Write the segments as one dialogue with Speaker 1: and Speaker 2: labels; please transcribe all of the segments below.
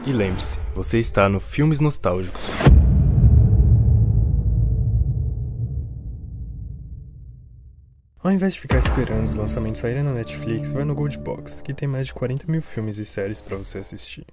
Speaker 1: E lembre-se, você está no Filmes Nostálgicos. Ao invés de ficar esperando os lançamentos saírem na Netflix, vai no Gold Box, que tem mais de 40 mil filmes e séries pra você assistir.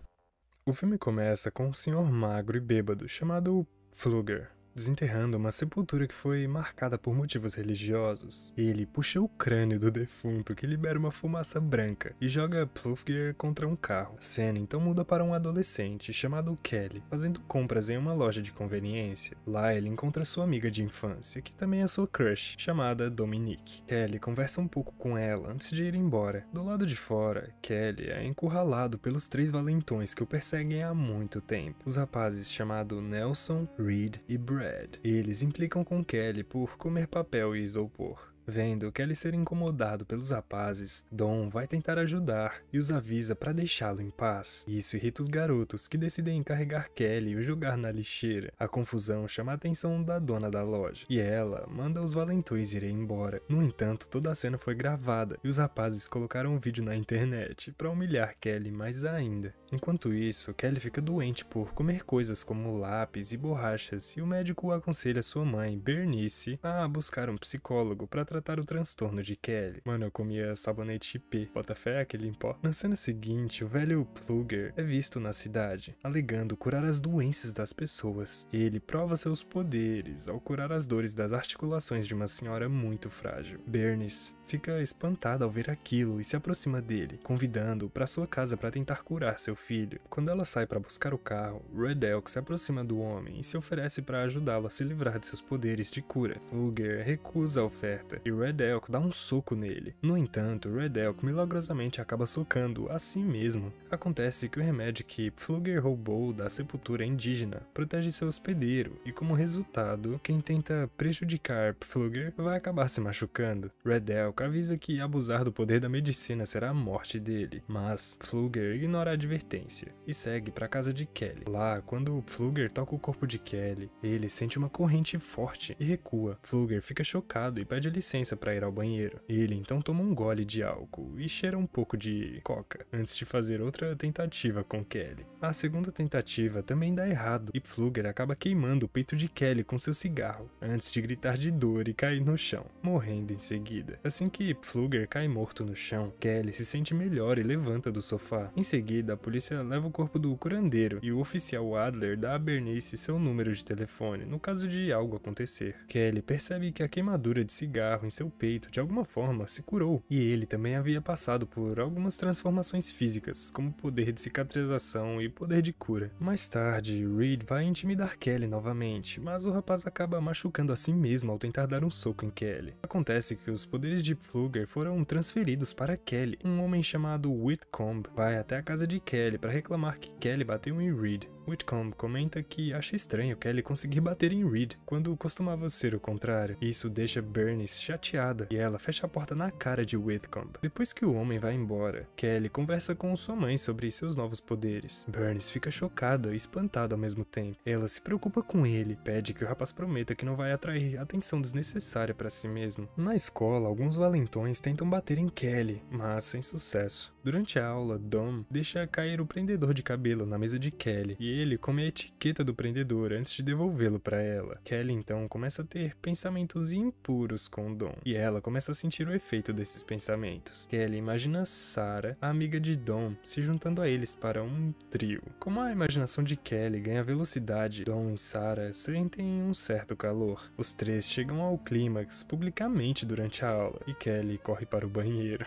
Speaker 1: O filme começa com um senhor magro e bêbado chamado Pfluger, desenterrando uma sepultura que foi marcada por motivos religiosos. Ele puxa o crânio do defunto, que libera uma fumaça branca, e joga Pfluger contra um carro. A cena então muda para um adolescente chamado Kelly, fazendo compras em uma loja de conveniência. Lá ele encontra sua amiga de infância, que também é sua crush, chamada Dominique. Kelly conversa um pouco com ela antes de ir embora. Do lado de fora, Kelly é encurralado pelos 3 valentões que o perseguem há muito tempo. Os rapazes chamados Nelson, Reed e Brad. Eles implicam com Kelly por comer papel e isopor. Vendo Kelly ser incomodado pelos rapazes, Dom vai tentar ajudar e os avisa para deixá-lo em paz. Isso irrita os garotos, que decidem carregar Kelly e o jogar na lixeira. A confusão chama a atenção da dona da loja, e ela manda os valentões irem embora. No entanto, toda a cena foi gravada, e os rapazes colocaram um vídeo na internet para humilhar Kelly mais ainda. Enquanto isso, Kelly fica doente por comer coisas como lápis e borrachas, e o médico aconselha sua mãe, Bernice, a buscar um psicólogo para tratar o transtorno de Kelly. Mano, eu comia sabonete IP, bota fé aquele em pó. Na cena seguinte, o velho Pfluger é visto na cidade, alegando curar as doenças das pessoas. Ele prova seus poderes ao curar as dores das articulações de uma senhora muito frágil. Bernice fica espantada ao ver aquilo e se aproxima dele, convidando-o para sua casa para tentar curar seu filho. Quando ela sai para buscar o carro, Red Elk se aproxima do homem e se oferece para ajudá-lo a se livrar de seus poderes de cura. Pfluger recusa a oferta e Red Elk dá um soco nele. No entanto, Red Elk milagrosamente acaba socando a si mesmo. Acontece que o remédio que Pfluger roubou da sepultura indígena protege seu hospedeiro e, como resultado, quem tenta prejudicar Pfluger vai acabar se machucando. Red Elk avisa que abusar do poder da medicina será a morte dele, mas Pfluger ignora a advertência e segue para a casa de Kelly. Lá, quando Pfluger toca o corpo de Kelly, ele sente uma corrente forte e recua. Pfluger fica chocado e pede licença para ir ao banheiro. Ele então toma um gole de álcool e cheira um pouco de coca, antes de fazer outra tentativa com Kelly. A segunda tentativa também dá errado e Pfluger acaba queimando o peito de Kelly com seu cigarro, antes de gritar de dor e cair no chão, morrendo em seguida. Assim que Pfluger cai morto no chão, Kelly se sente melhor e levanta do sofá. Em seguida, a polícia leva o corpo do curandeiro e o oficial Adler dá a Bernice seu número de telefone, no caso de algo acontecer. Kelly percebe que a queimadura de cigarro em seu peito de alguma forma se curou, e ele também havia passado por algumas transformações físicas, como poder de cicatrização e poder de cura. Mais tarde, Reed vai intimidar Kelly novamente, mas o rapaz acaba machucando a si mesmo ao tentar dar um soco em Kelly. Acontece que os poderes de Pfluger foram transferidos para Kelly. Um homem chamado Whitcomb vai até a casa de Kelly para reclamar que Kelly bateu em Reed. Whitcomb comenta que acha estranho Kelly conseguir bater em Reed, quando costumava ser o contrário. Isso deixa Bernice chateada, e ela fecha a porta na cara de Whitcomb. Depois que o homem vai embora, Kelly conversa com sua mãe sobre seus novos poderes. Bernice fica chocada e espantada ao mesmo tempo. Ela se preocupa com ele, pede que o rapaz prometa que não vai atrair atenção desnecessária para si mesmo. Na escola, alguns valentões tentam bater em Kelly, mas sem sucesso. Durante a aula, Dom deixa cair o prendedor de cabelo na mesa de Kelly, e ele come a etiqueta do prendedor antes de devolvê-lo para ela. Kelly então começa a ter pensamentos impuros com Dom, e ela começa a sentir o efeito desses pensamentos. Kelly imagina Sarah, a amiga de Dom, se juntando a eles para um trio. Como a imaginação de Kelly ganha velocidade, Dom e Sarah sentem um certo calor. Os 3 chegam ao clímax publicamente durante a aula, e Kelly corre para o banheiro.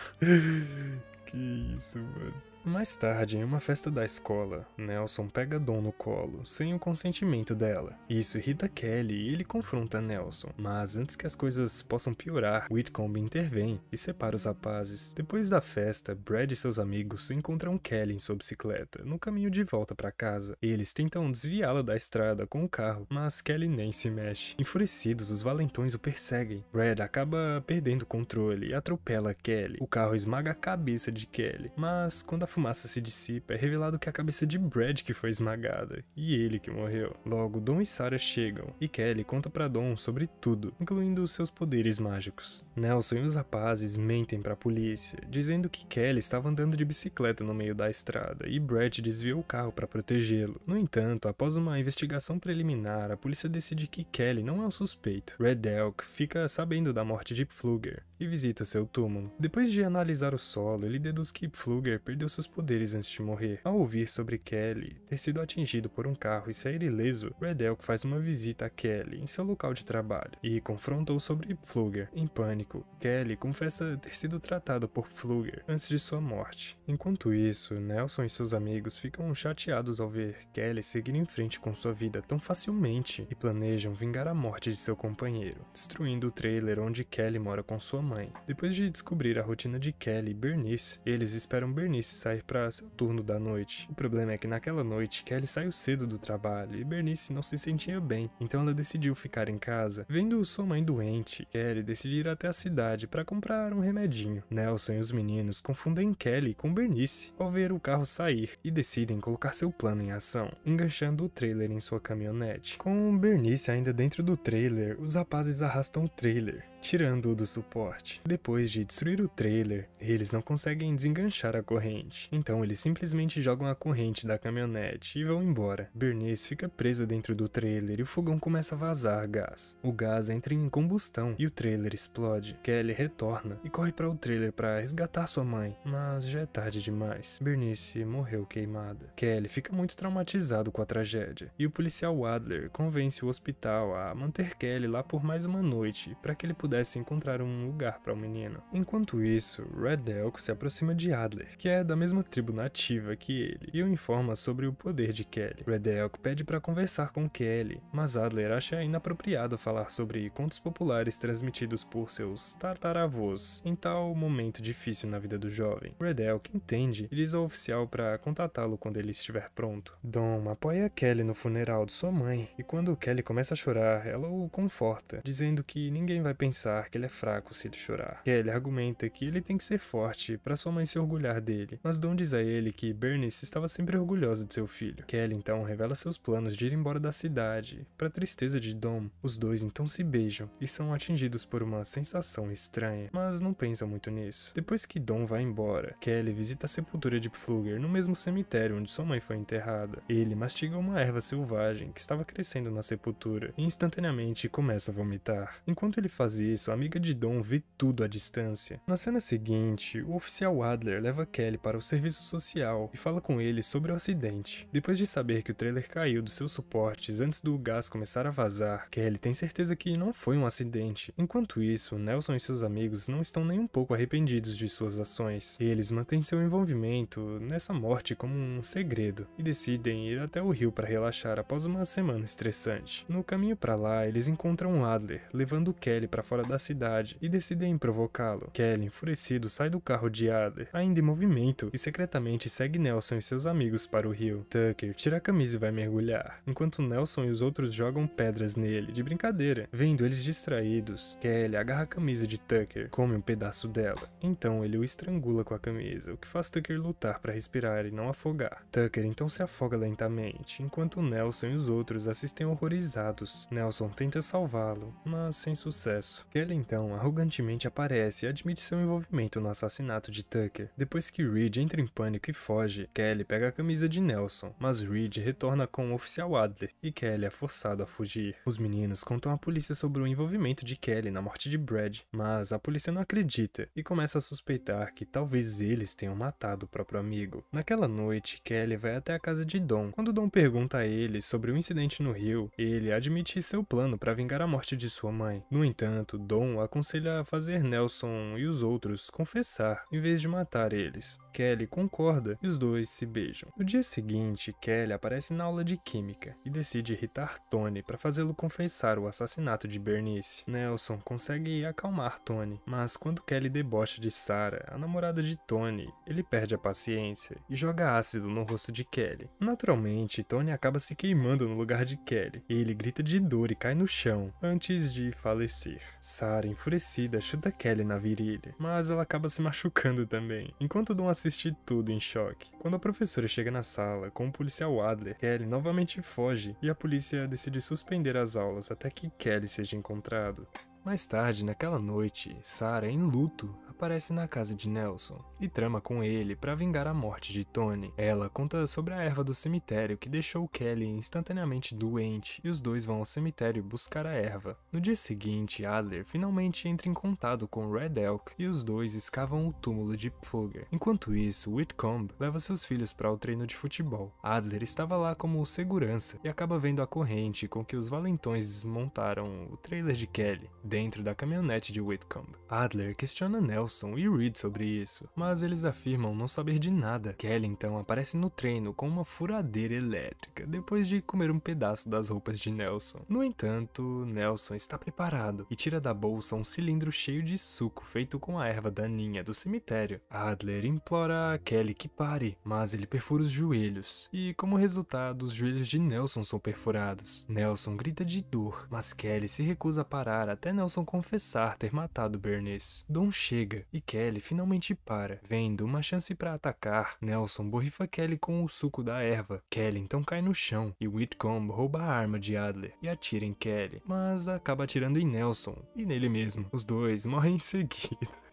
Speaker 1: Que isso, mano. Mais tarde, em uma festa da escola, Nelson pega Dom no colo, sem o consentimento dela. Isso irrita Kelly e ele confronta Nelson, mas antes que as coisas possam piorar, Whitcomb intervém e separa os rapazes. Depois da festa, Brad e seus amigos encontram Kelly em sua bicicleta, no caminho de volta para casa. Eles tentam desviá-la da estrada com o carro, mas Kelly nem se mexe. Enfurecidos, os valentões o perseguem. Brad acaba perdendo o controle e atropela Kelly. O carro esmaga a cabeça de Kelly, mas quando a fumaça se dissipa, é revelado que é a cabeça de Brad que foi esmagada, e ele que morreu. Logo, Dom e Sarah chegam, e Kelly conta pra Dom sobre tudo, incluindo seus poderes mágicos. Nelson e os rapazes mentem pra polícia, dizendo que Kelly estava andando de bicicleta no meio da estrada, e Brad desviou o carro pra protegê-lo. No entanto, após uma investigação preliminar, a polícia decide que Kelly não é o suspeito. Red Elk fica sabendo da morte de Pfluger e visita seu túmulo. Depois de analisar o solo, ele deduz que Pfluger perdeu seus poderes antes de morrer. Ao ouvir sobre Kelly ter sido atingido por um carro e sair ileso, Red Elk faz uma visita a Kelly em seu local de trabalho e confrontou sobre Pfluger. Em pânico, Kelly confessa ter sido tratado por Pfluger antes de sua morte. Enquanto isso, Nelson e seus amigos ficam chateados ao ver Kelly seguir em frente com sua vida tão facilmente e planejam vingar a morte de seu companheiro, destruindo o trailer onde Kelly mora com sua mãe. Depois de descobrir a rotina de Kelly e Bernice, eles esperam Bernice sair para seu turno da noite. O problema é que naquela noite, Kelly saiu cedo do trabalho e Bernice não se sentia bem, então ela decidiu ficar em casa. Vendo sua mãe doente, Kelly decide ir até a cidade para comprar um remedinho. Nelson e os meninos confundem Kelly com Bernice ao ver o carro sair e decidem colocar seu plano em ação, enganchando o trailer em sua caminhonete. Com Bernice ainda dentro do trailer, os rapazes arrastam o trailer, tirando-o do suporte. Depois de destruir o trailer, eles não conseguem desenganchar a corrente, então eles simplesmente jogam a corrente da caminhonete e vão embora. Bernice fica presa dentro do trailer e o fogão começa a vazar gás. O gás entra em combustão e o trailer explode. Kelly retorna e corre para o trailer para resgatar sua mãe, mas já é tarde demais. Bernice morreu queimada. Kelly fica muito traumatizado com a tragédia e o policial Adler convence o hospital a manter Kelly lá por mais uma noite para que ele pudesse encontrar um lugar para o menino. Enquanto isso, Red Elk se aproxima de Adler, que é da mesma tribo nativa que ele, e o informa sobre o poder de Kelly. Red Elk pede para conversar com Kelly, mas Adler acha inapropriado falar sobre contos populares transmitidos por seus tataravôs em tal momento difícil na vida do jovem. Red Elk entende e diz ao oficial para contatá-lo quando ele estiver pronto. Dom apoia Kelly no funeral de sua mãe, e quando Kelly começa a chorar, ela o conforta, dizendo que ninguém vai pensar que ele é fraco se ele chorar. Kelly argumenta que ele tem que ser forte para sua mãe se orgulhar dele, mas Dom diz a ele que Bernice estava sempre orgulhosa de seu filho. Kelly então revela seus planos de ir embora da cidade. Para tristeza de Dom, os dois então se beijam e são atingidos por uma sensação estranha, mas não pensam muito nisso. Depois que Dom vai embora, Kelly visita a sepultura de Pfluger no mesmo cemitério onde sua mãe foi enterrada. Ele mastiga uma erva selvagem que estava crescendo na sepultura e instantaneamente começa a vomitar. Enquanto ele faz isso, a amiga de Dom vê tudo à distância. Na cena seguinte, o oficial Adler leva Kelly para o serviço social e fala com ele sobre o acidente. Depois de saber que o trailer caiu dos seus suportes antes do gás começar a vazar, Kelly tem certeza que não foi um acidente. Enquanto isso, Nelson e seus amigos não estão nem um pouco arrependidos de suas ações. Eles mantêm seu envolvimento nessa morte como um segredo e decidem ir até o rio para relaxar após uma semana estressante. No caminho para lá, eles encontram Adler, levando Kelly para fora da cidade e decidem provocá-lo. Kelly, enfurecido, sai do carro de Adler, ainda em movimento, e secretamente segue Nelson e seus amigos para o rio. Tucker tira a camisa e vai mergulhar, enquanto Nelson e os outros jogam pedras nele, de brincadeira. Vendo eles distraídos, Kelly agarra a camisa de Tucker, come um pedaço dela. Então ele o estrangula com a camisa, o que faz Tucker lutar para respirar e não afogar. Tucker então se afoga lentamente, enquanto Nelson e os outros assistem horrorizados. Nelson tenta salvá-lo, mas sem sucesso. Kelly então arrogantemente aparece e admite seu envolvimento no assassinato de Tucker. Depois que Reed entra em pânico e foge, Kelly pega a camisa de Nelson, mas Reed retorna com o oficial Adler e Kelly é forçado a fugir. Os meninos contam à polícia sobre o envolvimento de Kelly na morte de Brad, mas a polícia não acredita e começa a suspeitar que talvez eles tenham matado o próprio amigo. Naquela noite, Kelly vai até a casa de Dom. Quando Dom pergunta a ele sobre o incidente no rio, ele admite seu plano para vingar a morte de sua mãe. No entanto, Dom aconselha a fazer Nelson e os outros confessar, em vez de matar eles. Kelly concorda e os dois se beijam. No dia seguinte, Kelly aparece na aula de química e decide irritar Tony para fazê-lo confessar o assassinato de Bernice. Nelson consegue acalmar Tony, mas quando Kelly debocha de Sarah, a namorada de Tony, ele perde a paciência e joga ácido no rosto de Kelly. Naturalmente, Tony acaba se queimando no lugar de Kelly. Ele grita de dor e cai no chão, antes de falecer. Sarah, enfurecida, chuta Kelly na virilha, mas ela acaba se machucando também, enquanto Dawn assiste tudo em choque. Quando a professora chega na sala com o policial Adler, Kelly novamente foge e a polícia decide suspender as aulas até que Kelly seja encontrado. Mais tarde, naquela noite, Sarah, em luto, aparece na casa de Nelson e trama com ele para vingar a morte de Tony. Ela conta sobre a erva do cemitério que deixou Kelly instantaneamente doente e os dois vão ao cemitério buscar a erva. No dia seguinte, Adler finalmente entra em contato com Red Elk e os dois escavam o túmulo de Pfluger. Enquanto isso, Whitcomb leva seus filhos para o treino de futebol. Adler estava lá como segurança e acaba vendo a corrente com que os valentões desmontaram o trailer de Kelly dentro da caminhonete de Whitcomb. Adler questiona Nelson e Reed sobre isso, mas eles afirmam não saber de nada. Kelly então aparece no treino com uma furadeira elétrica, depois de comer um pedaço das roupas de Nelson. No entanto, Nelson está preparado e tira da bolsa um cilindro cheio de suco feito com a erva daninha do cemitério. Adler implora a Kelly que pare, mas ele perfura os joelhos, e como resultado, os joelhos de Nelson são perfurados. Nelson grita de dor, mas Kelly se recusa a parar até Nelson confessar ter matado Bernice. Dawn chega e Kelly finalmente para. Vendo uma chance para atacar, Nelson borrifa Kelly com o suco da erva. Kelly então cai no chão e Whitcomb rouba a arma de Adler e atira em Kelly, mas acaba atirando em Nelson e nele mesmo. Os dois morrem em seguida.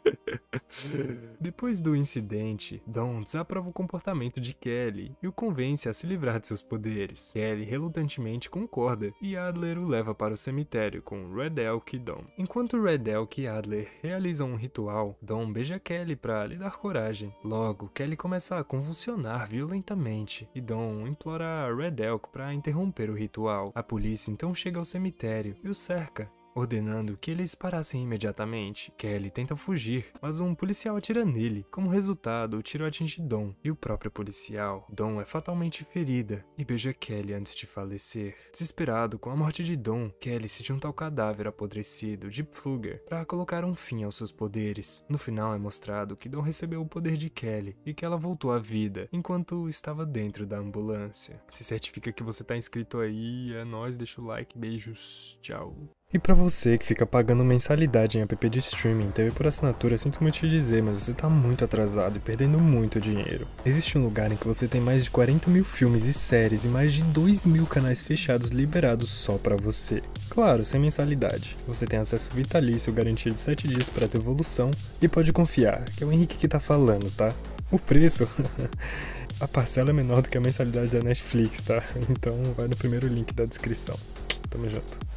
Speaker 1: Depois do incidente, Dawn desaprova o comportamento de Kelly e o convence a se livrar de seus poderes. Kelly relutantemente concorda e Adler o leva para o cemitério com Red Elk e Dawn. Enquanto Red Elk e Adler realizam um ritual, Dawn beija Kelly para lhe dar coragem. Logo, Kelly começa a convulsionar violentamente e Dawn implora a Red Elk para interromper o ritual. A polícia então chega ao cemitério e o cerca, ordenando que eles parassem imediatamente. Kelly tenta fugir, mas um policial atira nele. Como resultado, o tiro atinge Dawn e o próprio policial. Dawn é fatalmente ferida e beija Kelly antes de falecer. Desesperado com a morte de Dawn, Kelly se junta ao cadáver apodrecido de Pfluger para colocar um fim aos seus poderes. No final é mostrado que Dawn recebeu o poder de Kelly e que ela voltou à vida enquanto estava dentro da ambulância. Se certifica que você tá inscrito aí, é nóis, deixa o like, beijos, tchau. E pra você que fica pagando mensalidade em app de streaming, TV por assinatura, sinto muito te dizer, mas você tá muito atrasado e perdendo muito dinheiro. Existe um lugar em que você tem mais de 40 mil filmes e séries e mais de 2.000 canais fechados liberados só pra você. Claro, sem mensalidade. Você tem acesso vitalício garantido de 7 dias pra tua evolução e pode confiar, que é o Henrique que tá falando, tá? O preço... A parcela é menor do que a mensalidade da Netflix, tá? Então vai no primeiro link da descrição. Tamo junto.